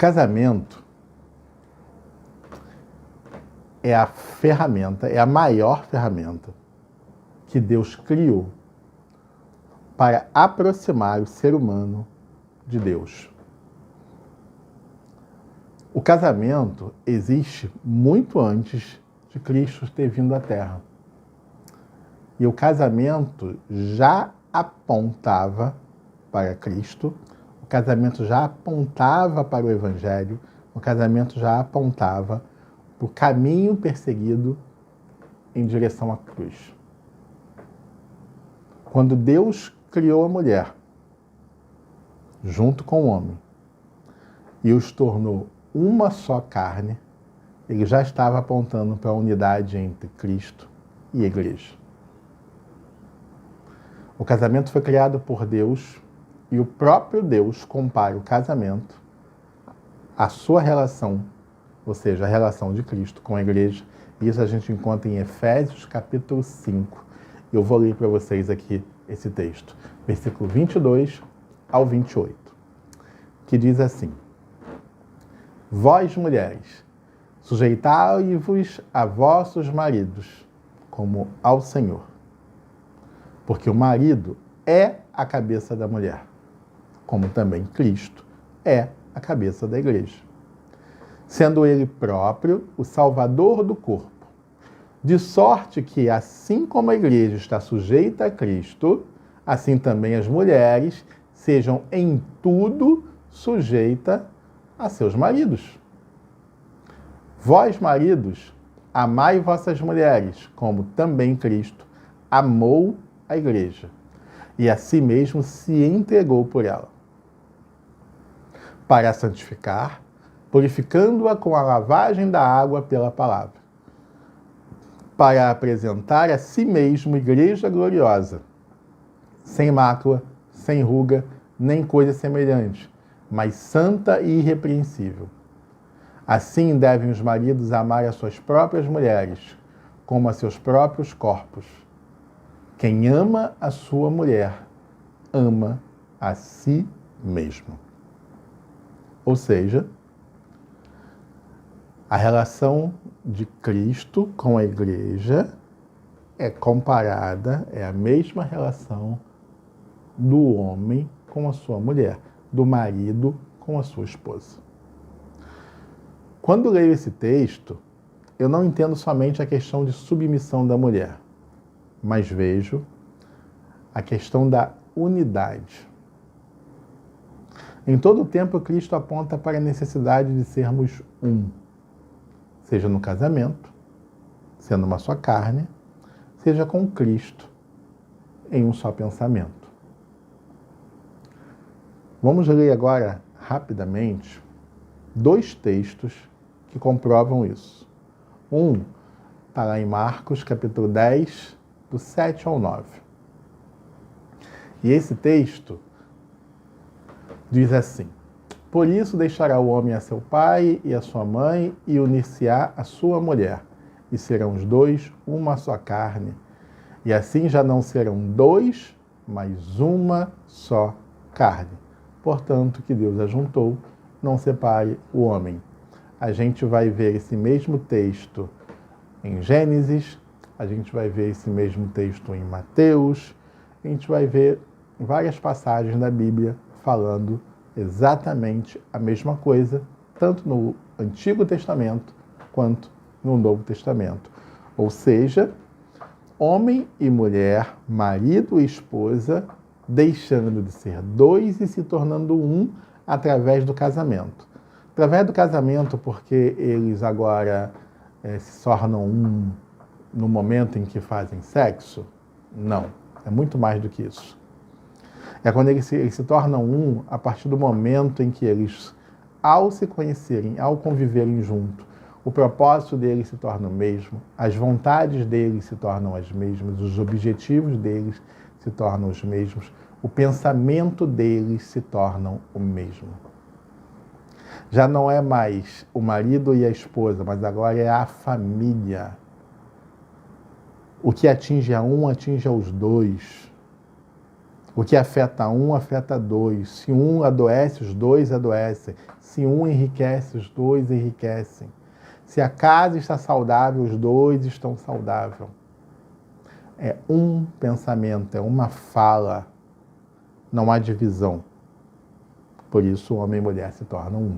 casamento é a ferramenta, é a maior ferramenta que Deus criou para aproximar o ser humano de Deus. O casamento existe muito antes de Cristo ter vindo à Terra. E o casamento já apontava para Cristo, o casamento já apontava para o Evangelho, o casamento já apontava para o caminho perseguido em direção à cruz. Quando Deus criou a mulher, junto com o homem, e os tornou uma só carne, ele já estava apontando para a unidade entre Cristo e a Igreja. O casamento foi criado por Deus e o próprio Deus compara o casamento à sua relação, ou seja, a relação de Cristo com a Igreja. Isso a gente encontra em Efésios capítulo 5. Eu vou ler para vocês aqui esse texto, versículo 22 ao 28, que diz assim: Vós, mulheres, sujeitai-vos a vossos maridos, como ao Senhor. Porque o marido é a cabeça da mulher, como também Cristo é a cabeça da Igreja, sendo ele próprio o Salvador do corpo. De sorte que, assim como a Igreja está sujeita a Cristo, assim também as mulheres sejam em tudo sujeitas a seus maridos. Vós, maridos, amai vossas mulheres, como também Cristo amou a Igreja, e a si mesmo se entregou por ela, para a santificar, purificando-a com a lavagem da água pela palavra, para apresentar a si mesmo igreja gloriosa, sem mácula, sem ruga, nem coisa semelhante, mas santa e irrepreensível. Assim devem os maridos amar as suas próprias mulheres, como a seus próprios corpos. Quem ama a sua mulher, ama a si mesmo. Ou seja, a relação de Cristo com a Igreja é comparada, é a mesma relação do homem com a sua mulher, do marido com a sua esposa. Quando leio esse texto, eu não entendo somente a questão de submissão da mulher, mas vejo a questão da unidade. Em todo o tempo, Cristo aponta para a necessidade de sermos um, seja no casamento, sendo uma só carne, seja com Cristo, em um só pensamento. Vamos ler agora, rapidamente, 2 textos que comprovam isso. Um está lá em Marcos, capítulo 10, do 7 ao 9. E esse texto diz assim: Por isso deixará o homem a seu pai e a sua mãe e unir-se-á a sua mulher, e serão os dois uma só carne. E assim já não serão 2, mas uma só carne. Portanto, que Deus ajuntou, não separe o homem. A gente vai ver esse mesmo texto em Gênesis, a gente vai ver esse mesmo texto em Mateus, a gente vai ver várias passagens da Bíblia falando exatamente a mesma coisa, tanto no Antigo Testamento quanto no Novo Testamento. Ou seja, homem e mulher, marido e esposa, deixando de ser 2 e se tornando um através do casamento. Através do casamento, porque eles agora se tornam um no momento em que fazem sexo? Não, é muito mais do que isso. É quando eles se tornam um a partir do momento em que eles, ao se conhecerem, ao conviverem junto, o propósito deles se torna o mesmo, as vontades deles se tornam as mesmas, os objetivos deles se tornam os mesmos, o pensamento deles se tornam o mesmo. Já não é mais o marido e a esposa, mas agora é a família. O que atinge a um, atinge aos 2. O que afeta um, afeta dois. Se um adoece, os dois adoecem. Se um enriquece, os dois enriquecem. Se a casa está saudável, os dois estão saudáveis. É um pensamento, é uma fala. Não há divisão. Por isso, homem e mulher se tornam um.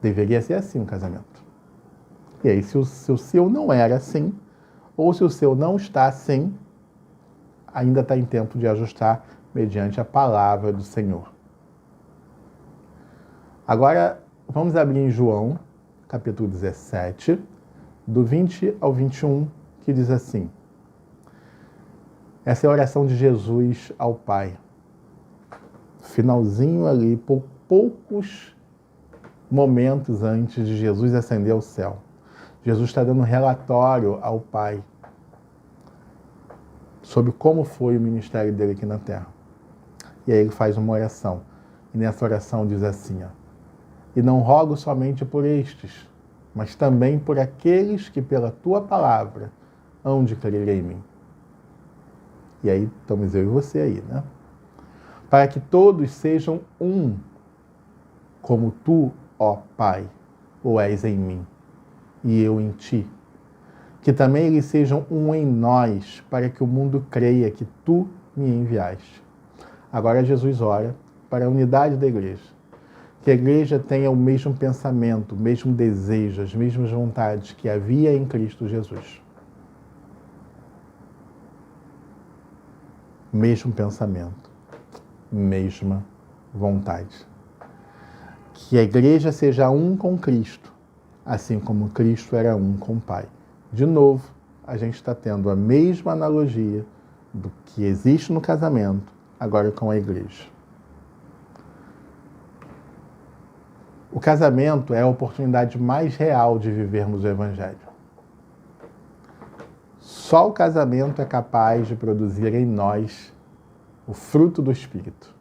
Deveria ser assim um casamento. E aí, se o seu não era assim, ou se o seu não está assim, ainda está em tempo de ajustar mediante a palavra do Senhor. Agora, vamos abrir em João, capítulo 17, do 20 ao 21, que diz assim. Essa é a oração de Jesus ao Pai. Finalzinho ali, por poucos momentos antes de Jesus ascender ao céu. Jesus está dando um relatório ao Pai sobre como foi o ministério dele aqui na Terra. E aí ele faz uma oração. E nessa oração diz assim, ó, e não rogo somente por estes, mas também por aqueles que pela tua palavra hão de crer em mim. E aí estamos eu e você aí, né? Para que todos sejam um, como tu, ó Pai, o és em mim, e eu em ti. Que também eles sejam um em nós, para que o mundo creia que tu me enviaste. Agora Jesus ora para a unidade da igreja. Que a igreja tenha o mesmo pensamento, o mesmo desejo, as mesmas vontades que havia em Cristo Jesus. Mesmo pensamento, mesma vontade. Que a igreja seja um com Cristo, assim como Cristo era um com o Pai. De novo, a gente está tendo a mesma analogia do que existe no casamento, agora com a igreja. O casamento é a oportunidade mais real de vivermos o Evangelho. Só o casamento é capaz de produzir em nós o fruto do Espírito.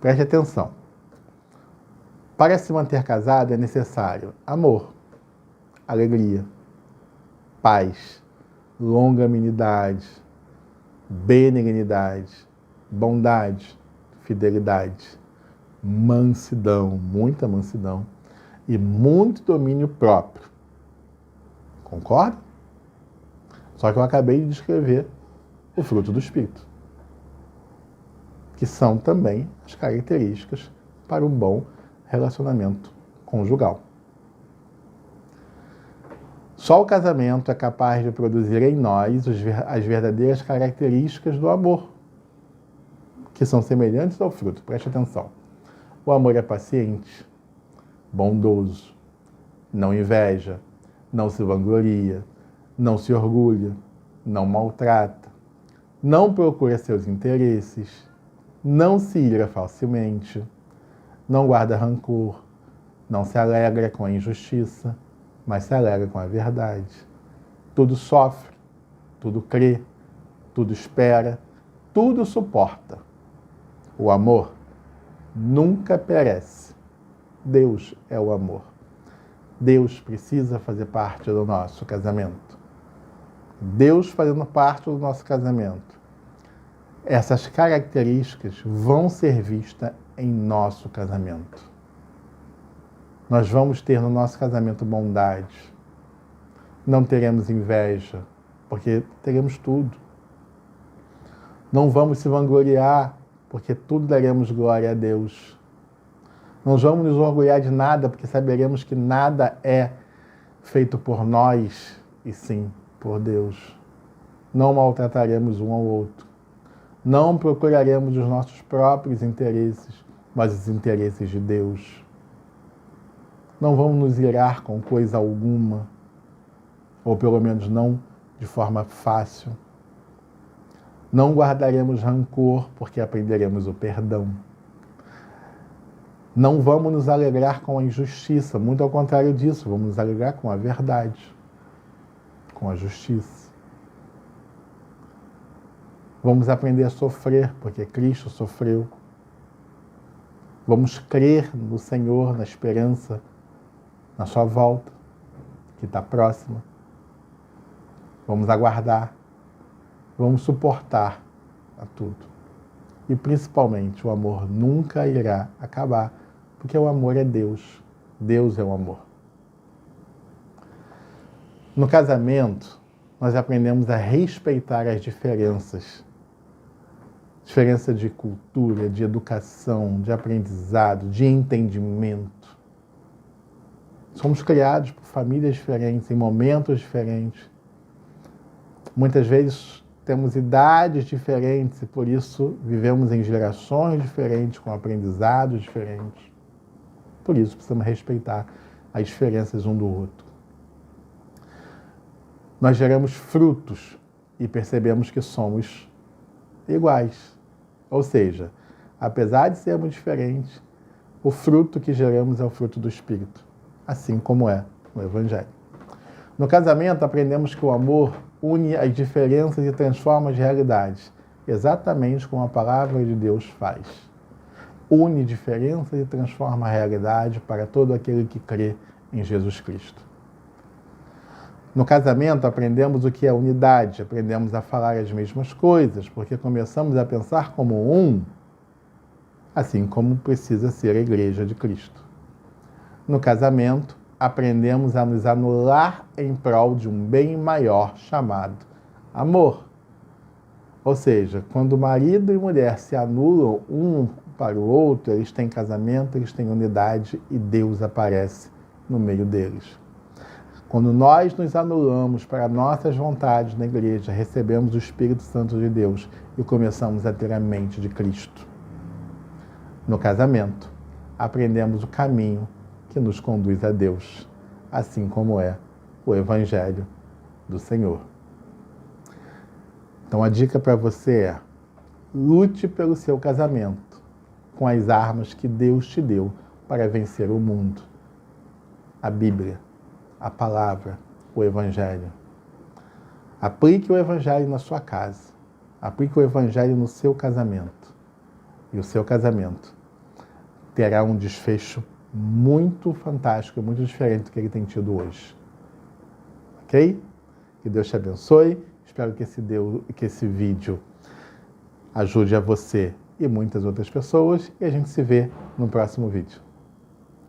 Preste atenção. Para se manter casado é necessário amor, alegria, paz, longanimidade, benignidade, bondade, fidelidade, mansidão, muita mansidão e muito domínio próprio. Concorda? Só que eu acabei de descrever o fruto do Espírito, que são também as características para um bom relacionamento conjugal. Só o casamento é capaz de produzir em nós as verdadeiras características do amor, que são semelhantes ao fruto. Preste atenção. O amor é paciente, bondoso, não inveja, não se vangloria, não se orgulha, não maltrata, não procura seus interesses, não se ira facilmente, não guarda rancor, não se alegra com a injustiça, mas se alegra com a verdade. Tudo sofre, tudo crê, tudo espera, tudo suporta. O amor nunca perece. Deus é o amor. Deus precisa fazer parte do nosso casamento. Deus fazendo parte do nosso casamento. Essas características vão ser vistas em nosso casamento. Nós vamos ter no nosso casamento bondade. Não teremos inveja, porque teremos tudo. Não vamos se vangloriar, porque tudo daremos glória a Deus. Não vamos nos orgulhar de nada, porque saberemos que nada é feito por nós, e sim por Deus. Não maltrataremos um ao outro. Não procuraremos os nossos próprios interesses, mas os interesses de Deus. Não vamos nos irar com coisa alguma, ou pelo menos não de forma fácil. Não guardaremos rancor, porque aprenderemos o perdão. Não vamos nos alegrar com a injustiça, muito ao contrário disso, vamos nos alegrar com a verdade, com a justiça. Vamos aprender a sofrer, porque Cristo sofreu. Vamos crer no Senhor, na esperança, na sua volta, que está próxima. Vamos aguardar. Vamos suportar, a tudo. E principalmente, o amor nunca irá acabar, porque o amor é Deus. Deus é o amor. No casamento, nós aprendemos a respeitar as diferenças. Diferença de cultura, de educação, de aprendizado, de entendimento. Somos criados por famílias diferentes, em momentos diferentes. Muitas vezes temos idades diferentes e por isso vivemos em gerações diferentes, com aprendizados diferentes. Por isso precisamos respeitar as diferenças um do outro. Nós geramos frutos e percebemos que somos iguais. Ou seja, apesar de sermos diferentes, o fruto que geramos é o fruto do Espírito, assim como é no Evangelho. No casamento, aprendemos que o amor une as diferenças e transforma as realidades, exatamente como a palavra de Deus faz. Une diferenças e transforma a realidade para todo aquele que crê em Jesus Cristo. No casamento, aprendemos o que é unidade, aprendemos a falar as mesmas coisas, porque começamos a pensar como um, assim como precisa ser a Igreja de Cristo. No casamento, aprendemos a nos anular em prol de um bem maior chamado amor. Ou seja, quando marido e mulher se anulam um para o outro, eles têm casamento, eles têm unidade e Deus aparece no meio deles. Quando nós nos anulamos para nossas vontades na igreja, recebemos o Espírito Santo de Deus e começamos a ter a mente de Cristo. No casamento, aprendemos o caminho que nos conduz a Deus, assim como é o Evangelho do Senhor. Então a dica para você é: lute pelo seu casamento com as armas que Deus te deu para vencer o mundo. A Bíblia, a palavra, o Evangelho. Aplique o Evangelho na sua casa. Aplique o Evangelho no seu casamento. E o seu casamento terá um desfecho muito fantástico, muito diferente do que ele tem tido hoje. Ok? Que Deus te abençoe. Espero que esse vídeo ajude a você e muitas outras pessoas. E a gente se vê no próximo vídeo.